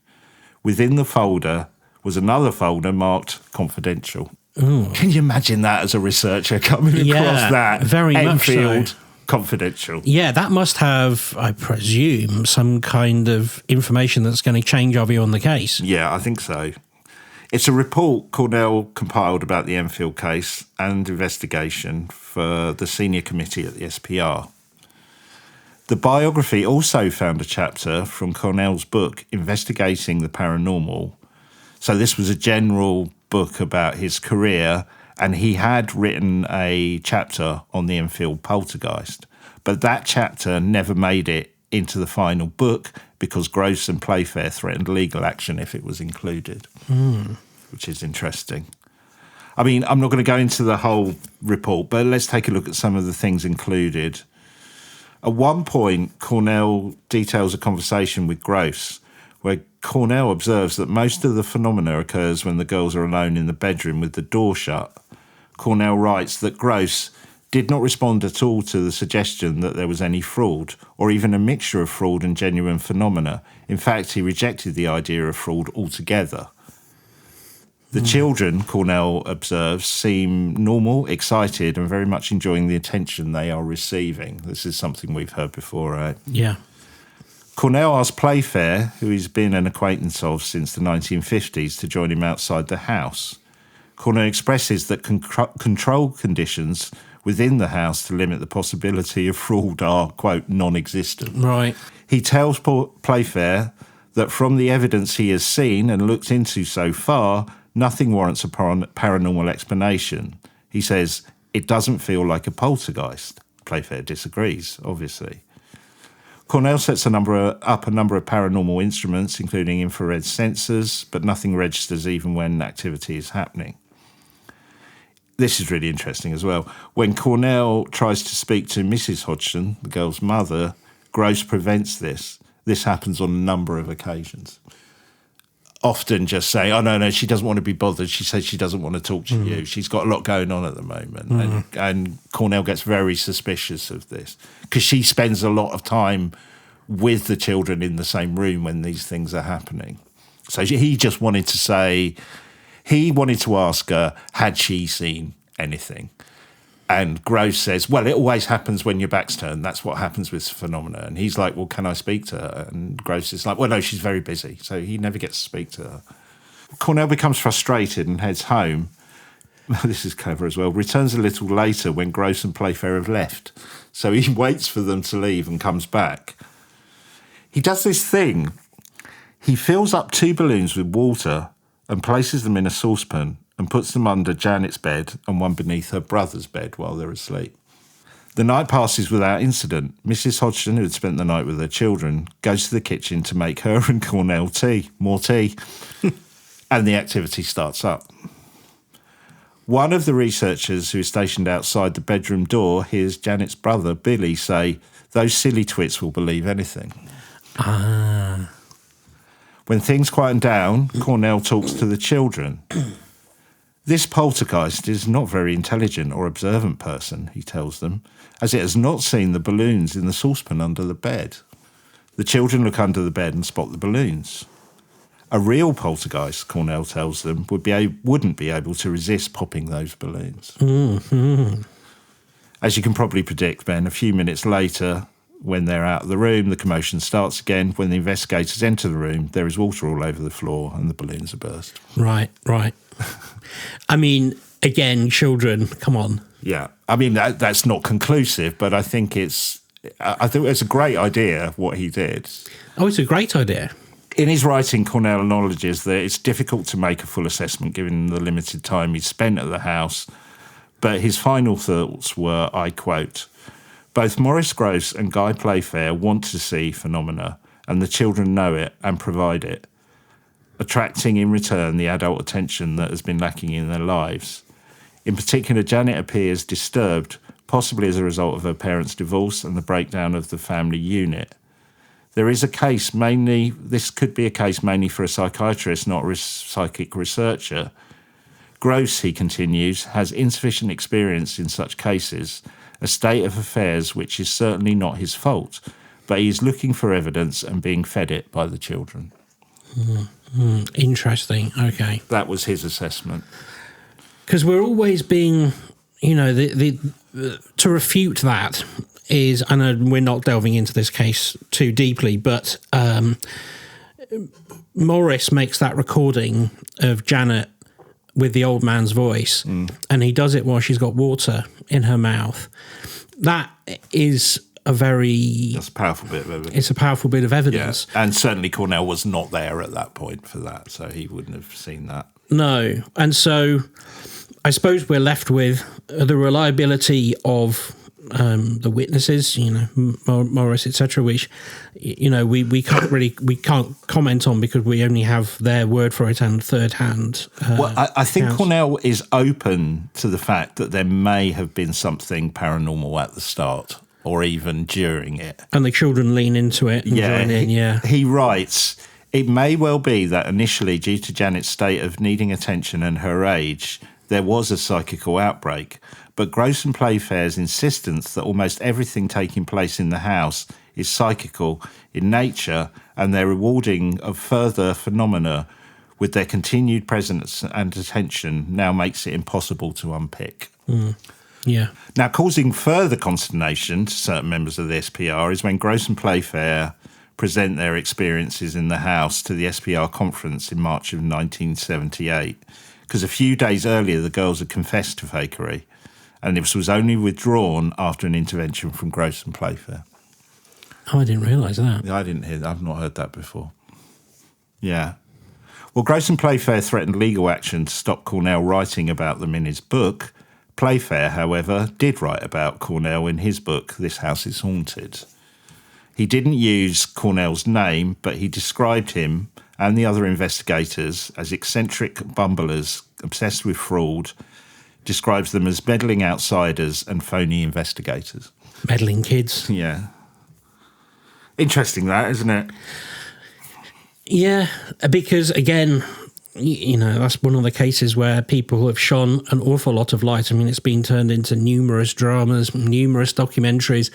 Within the folder was another folder marked Confidential. Ooh. Can you imagine that as a researcher coming across that? Very Enfield much so. Confidential. Yeah, that must have, I presume, some kind of information that's going to change our view on the case. Yeah, I think so. It's a report Cornell compiled about the Enfield case and investigation for the senior committee at the SPR. The biography also found a chapter from Cornell's book, Investigating the Paranormal. So this was a general book about his career, and he had written a chapter on the Enfield Poltergeist. But that chapter never made it into the final book because Gross and Playfair threatened legal action if it was included, which is interesting. I mean, I'm not going to go into the whole report, but let's take a look at some of the things included. At one point, Cornell details a conversation with Gross, where Cornell observes that most of the phenomena occurs when the girls are alone in the bedroom with the door shut. Cornell writes that Gross did not respond at all to the suggestion that there was any fraud, or even a mixture of fraud and genuine phenomena. In fact, he rejected the idea of fraud altogether. The children, Cornell observes, seem normal, excited, and very much enjoying the attention they are receiving. This is something we've heard before, right? Yeah. Cornell asked Playfair, who he's been an acquaintance of since the 1950s, to join him outside the house. Cornell expresses that control conditions within the house to limit the possibility of fraud are, quote, non-existent. Right. He tells Playfair that from the evidence he has seen and looked into so far, nothing warrants a paranormal explanation. He says, it doesn't feel like a poltergeist. Playfair disagrees, obviously. Cornell sets up a number of paranormal instruments, including infrared sensors, but nothing registers even when activity is happening. This is really interesting as well. When Cornell tries to speak to Mrs. Hodgson, the girl's mother, Gross prevents this. This happens on a number of occasions. Often just saying, oh, no, she doesn't want to be bothered. She says she doesn't want to talk to you. She's got a lot going on at the moment. And Cornell gets very suspicious of this because she spends a lot of time with the children in the same room when these things are happening. So he just wanted to say, he wanted to ask her, had she seen anything? And Gross says, well, it always happens when your back's turned. That's what happens with phenomena. And he's like, well, can I speak to her? And Gross is like, well, no, she's very busy. So he never gets to speak to her. Cornell becomes frustrated and heads home. This is clever as well. Returns a little later when Gross and Playfair have left. So he waits for them to leave and comes back. He does this thing. He fills up 2 balloons with water and places them in a saucepan and puts them under Janet's bed and one beneath her brother's bed while they're asleep. The night passes without incident. Mrs. Hodgson, who had spent the night with her children, goes to the kitchen to make her and Cornell more tea, and the activity starts up. One of the researchers who is stationed outside the bedroom door hears Janet's brother, Billy, say, those silly twits will believe anything. When things quieten down, Cornell talks to the children. This poltergeist is not a very intelligent or observant person, he tells them, as it has not seen the balloons in the saucepan under the bed. The children look under the bed and spot the balloons. A real poltergeist, Cornell tells them, wouldn't be able to resist popping those balloons. Mm-hmm. As you can probably predict, Ben, a few minutes later, when they're out of the room, the commotion starts again. When the investigators enter the room, there is water all over the floor and the balloons are burst. Right. I mean, again, children, come on. Yeah. I mean, that's not conclusive, but I think it's a great idea what he did. Oh, it's a great idea. In his writing, Cornell acknowledges that it's difficult to make a full assessment given the limited time he'd spent at the house, but his final thoughts were, I quote, both Maurice Gross and Guy Playfair want to see phenomena, and the children know it and provide it, attracting in return the adult attention that has been lacking in their lives. In particular, Janet appears disturbed, possibly as a result of her parents' divorce and the breakdown of the family unit. This could be a case mainly for a psychiatrist, not a psychic researcher. Gross, he continues, has insufficient experience in such cases, a state of affairs which is certainly not his fault, but he is looking for evidence and being fed it by the children. Interesting. Okay. That was his assessment. Because we're always being, to refute that is, and we're not delving into this case too deeply, but Morris makes that recording of Janet with the old man's voice, and he does it while she's got water in her mouth. That is that's a powerful bit of evidence. It's a powerful bit of evidence. Yeah. And certainly Cornell was not there at that point for that, so he wouldn't have seen that. No. And so I suppose we're left with the reliability of the witnesses, Morris, etc., which, we can't comment on because we only have their word for it and third hand. I think accounts. Cornell is open to the fact that there may have been something paranormal at the start or even during it. And the children lean into it and join in, He writes, it may well be that initially, due to Janet's state of needing attention and her age, there was a psychical outbreak. But Gross and Playfair's insistence that almost everything taking place in the house is psychical in nature and their rewarding of further phenomena with their continued presence and attention now makes it impossible to unpick. Yeah. Now, causing further consternation to certain members of the SPR is when Gross and Playfair present their experiences in the house to the SPR conference in March of 1978, because a few days earlier the girls had confessed to fakery, and this was only withdrawn after an intervention from Gross and Playfair. Oh, I didn't realise that. I didn't hear that. I've not heard that before. Yeah. Well, Gross and Playfair threatened legal action to stop Cornell writing about them in his book. Playfair, however, did write about Cornell in his book, This House is Haunted. He didn't use Cornell's name, but he described him and the other investigators as eccentric bumblers obsessed with fraud, describes them as meddling outsiders and phony investigators. Meddling kids. Yeah. Interesting that, isn't it? Yeah, because again, that's one of the cases where people have shone an awful lot of light. I mean, it's been turned into numerous dramas, numerous documentaries,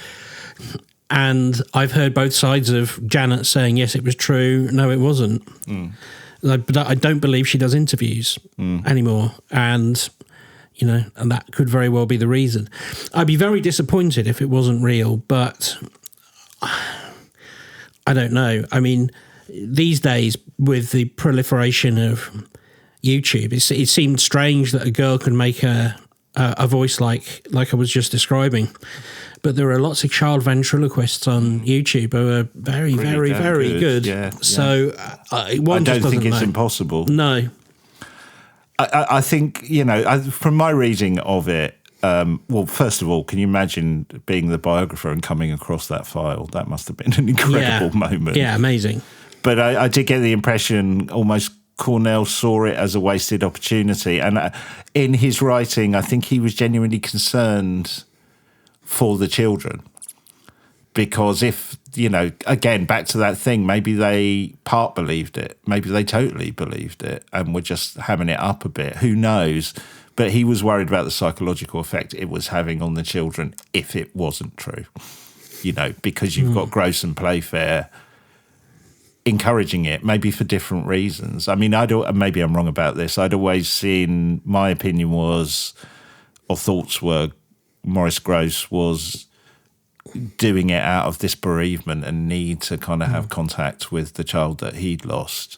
and I've heard both sides of Janet saying, yes, it was true, no, it wasn't. But I don't believe she does interviews anymore, and and that could very well be the reason. I'd be very disappointed if it wasn't real, but I don't know. I mean, these days, with the proliferation of YouTube, it seemed strange that a girl could make a voice like I was just describing. But there are lots of child ventriloquists on YouTube who are very, very, very good. Yeah, so I don't think it's impossible. No. I think, from my reading of it, well, first of all, can you imagine being the biographer and coming across that file? That must have been an incredible moment. Yeah, amazing. But I did get the impression almost Cornell saw it as a wasted opportunity. And in his writing, I think he was genuinely concerned for the children. Because if, again, back to that thing, maybe they part believed it. Maybe they totally believed it and were just hamming it up a bit. Who knows? But he was worried about the psychological effect it was having on the children if it wasn't true. Because you've got Gross and Playfair encouraging it, maybe for different reasons. I mean, maybe I'm wrong about this. I'd always seen, my opinion was, or thoughts were, Maurice Gross was doing it out of this bereavement and need to kind of have contact with the child that he'd lost.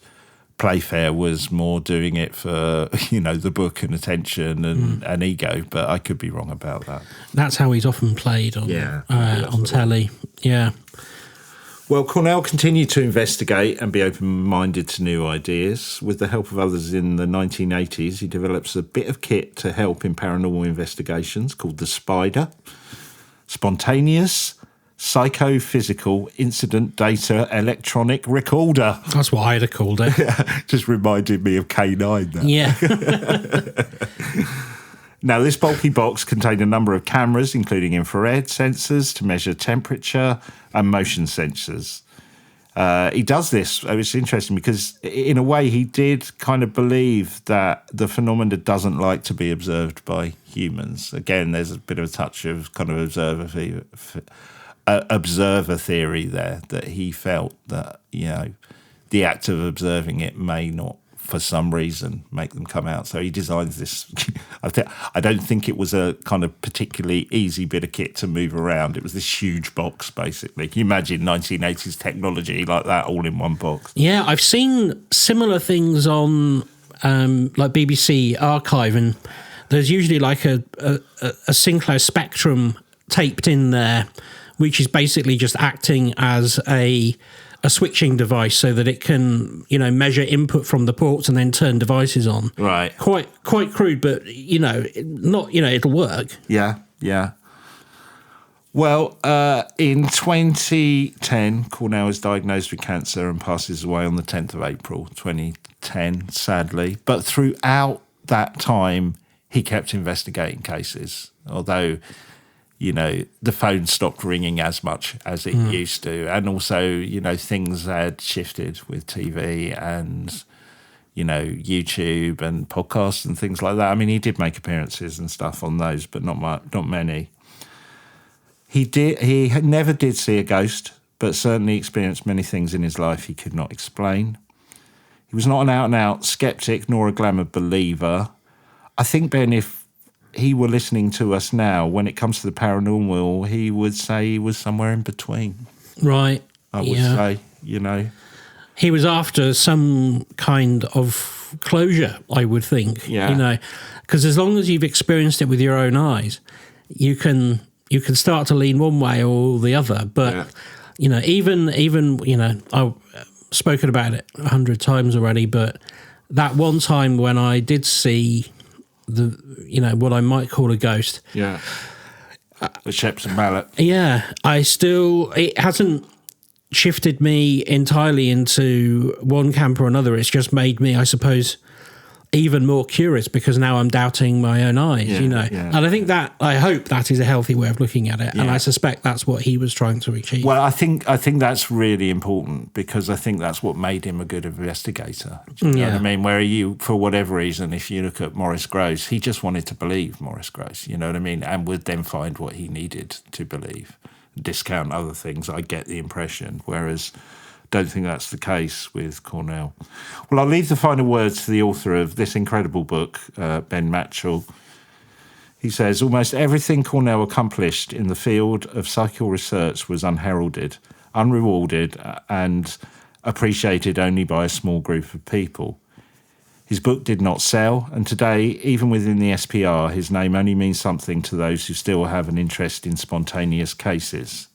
Playfair was more doing it for, the book and attention and ego, but I could be wrong about that. That's how he's often played on telly. Yeah. Well, Cornell continued to investigate and be open-minded to new ideas. With the help of others in the 1980s, he develops a bit of kit to help in paranormal investigations called the Spider. Spontaneous Psychophysical Incident Data Electronic Recorder. That's what I'd have called it. Just reminded me of K9. That. Yeah. Now, this bulky box contained a number of cameras, including infrared sensors to measure temperature and motion sensors. He does this, it's interesting, because in a way he did kind of believe that the phenomena doesn't like to be observed by humans. Again, there's a bit of a touch of kind of observer theory there, that he felt that, the act of observing it may not for some reason, make them come out. So he designs this. I don't think it was a kind of particularly easy bit of kit to move around. It was this huge box, basically. Can you imagine 1980s technology like that all in one box? Yeah, I've seen similar things on like BBC Archive, and there's usually like a Sinclair Spectrum taped in there, which is basically just acting as a switching device so that it can, measure input from the ports and then turn devices on. Right. Quite crude, but, it'll work. Yeah. Well, in 2010, Cornell was diagnosed with cancer and passes away on the 10th of April, 2010, sadly. But throughout that time, he kept investigating cases, although, the phone stopped ringing as much as it used to. And also, things had shifted with TV and, YouTube and podcasts and things like that. I mean, he did make appearances and stuff on those, but not many. He never did see a ghost, but certainly experienced many things in his life he could not explain. He was not an out-and-out skeptic nor a glamour believer. I think, Ben, if he were listening to us now, when it comes to the paranormal, he would say he was somewhere in between. Right. I would say, He was after some kind of closure, I would think. Yeah. Because as long as you've experienced it with your own eyes, you can start to lean one way or the other. But, even I've spoken about it 100 times already, but that one time when I did see what I might call a ghost. Yeah. The Shepson mallet. Yeah. It hasn't shifted me entirely into one camp or another. It's just made me, I suppose, even more curious because now I'm doubting my own eyes, Yeah. And I hope that is a healthy way of looking at it. Yeah. And I suspect that's what he was trying to achieve. Well, I think that's really important because I think that's what made him a good investigator. Do you know what I mean? Where for whatever reason, if you look at Maurice Grosse, he just wanted to believe Maurice Grosse, you know what I mean? And would then find what he needed to believe, discount other things, I get the impression, whereas don't think that's the case with Cornell. Well, I'll leave the final words to the author of this incredible book, Ben Machell. He says, almost everything Cornell accomplished in the field of psychical research was unheralded, unrewarded, and appreciated only by a small group of people. His book did not sell, and today, even within the SPR, his name only means something to those who still have an interest in spontaneous cases.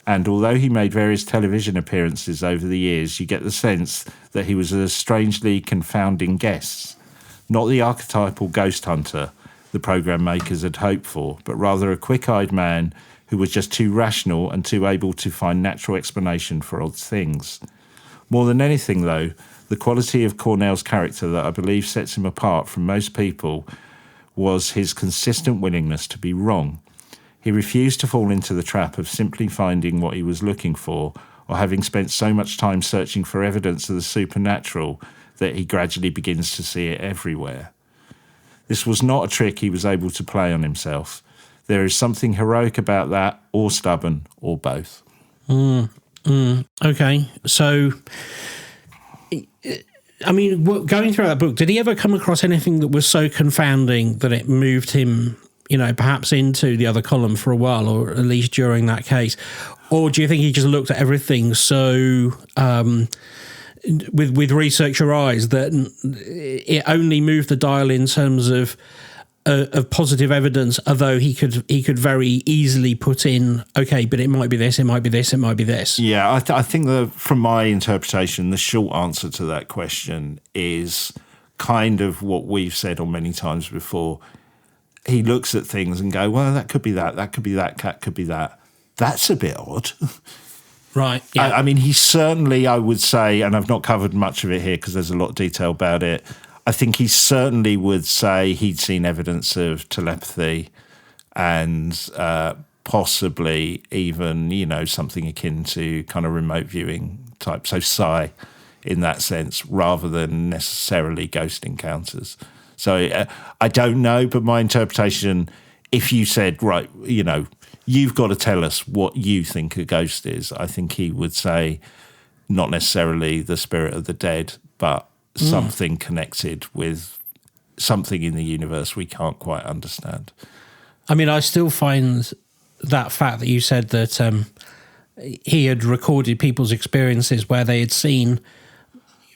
And although he made various television appearances over the years, you get the sense that he was a strangely confounding guest, not the archetypal ghost hunter the programme makers had hoped for, but rather a quick-eyed man who was just too rational and too able to find natural explanation for odd things. More than anything, though, the quality of Cornell's character that I believe sets him apart from most people was his consistent willingness to be wrong. He refused to fall into the trap of simply finding what he was looking for or having spent so much time searching for evidence of the supernatural that he gradually begins to see it everywhere. This was not a trick he was able to play on himself. There is something heroic about that, or stubborn, or both. Okay, so, I mean, going through that book, did he ever come across anything that was so confounding that it moved him, perhaps into the other column for a while, or at least during that case? Or do you think he just looked at everything so with researcher eyes that it only moved the dial in terms of positive evidence, although he could very easily put in, okay, but it might be this, it might be this, it might be this. Yeah, I think from my interpretation, the short answer to that question is kind of what we've said on many times before. He looks at things and go, well, that could be that could be that, that could be that. That's a bit odd. Right, yeah. I mean, he certainly, I would say, and I've not covered much of it here because there's a lot of detail about it, I think he certainly would say he'd seen evidence of telepathy and possibly even, something akin to kind of remote viewing type, so psi in that sense, rather than necessarily ghost encounters. So I don't know, but my interpretation, if you said, right, you've got to tell us what you think a ghost is, I think he would say not necessarily the spirit of the dead, but something connected with something in the universe we can't quite understand. I mean, I still find that fact that you said that he had recorded people's experiences where they had seen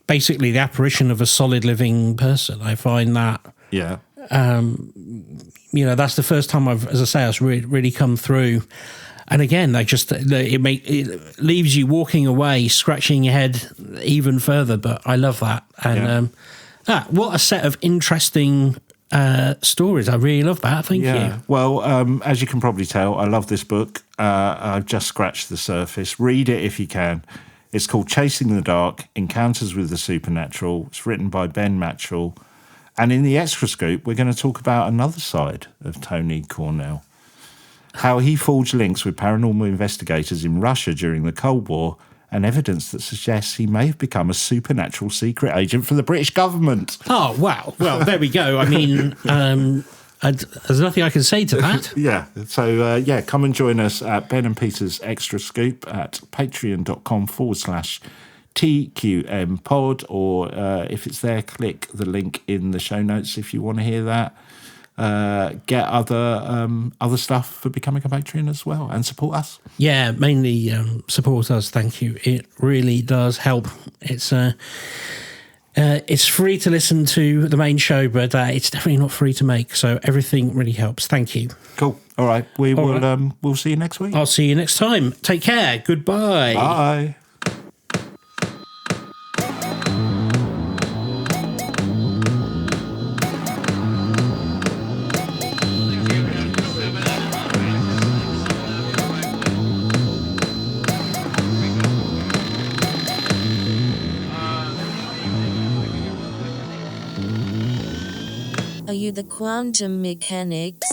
basically the apparition of a solid living person. I find that, Yeah. that's the first time as I say, it's really come through. And again, it leaves you walking away, scratching your head even further. But I love that. And what a set of interesting stories. I really love that. Thank you. Well, as you can probably tell, I love this book. I've just scratched the surface. Read it if you can. It's called Chasing the Dark, Encounters with the Supernatural. It's written by Ben Machell. And in the extra scoop, we're going to talk about another side of Tony Cornell. How he forged links with paranormal investigators in Russia during the Cold War, and evidence that suggests he may have become a supernatural secret agent for the British government. Oh, wow. Well, there we go. I mean, there's nothing I can say to that. Yeah. So, come and join us at Ben and Peter's Extra Scoop at patreon.com/TQM pod, or if it's there, click the link in the show notes if you want to hear that. Get other stuff for becoming a Patreon as well, and support us. Yeah, mainly support us. Thank you. It really does help. It's free to listen to the main show, but it's definitely not free to make. So everything really helps. Thank you. Cool. All right. We'll see you next week. I'll see you next time. Take care. Goodbye. Bye. Are you the quantum mechanics?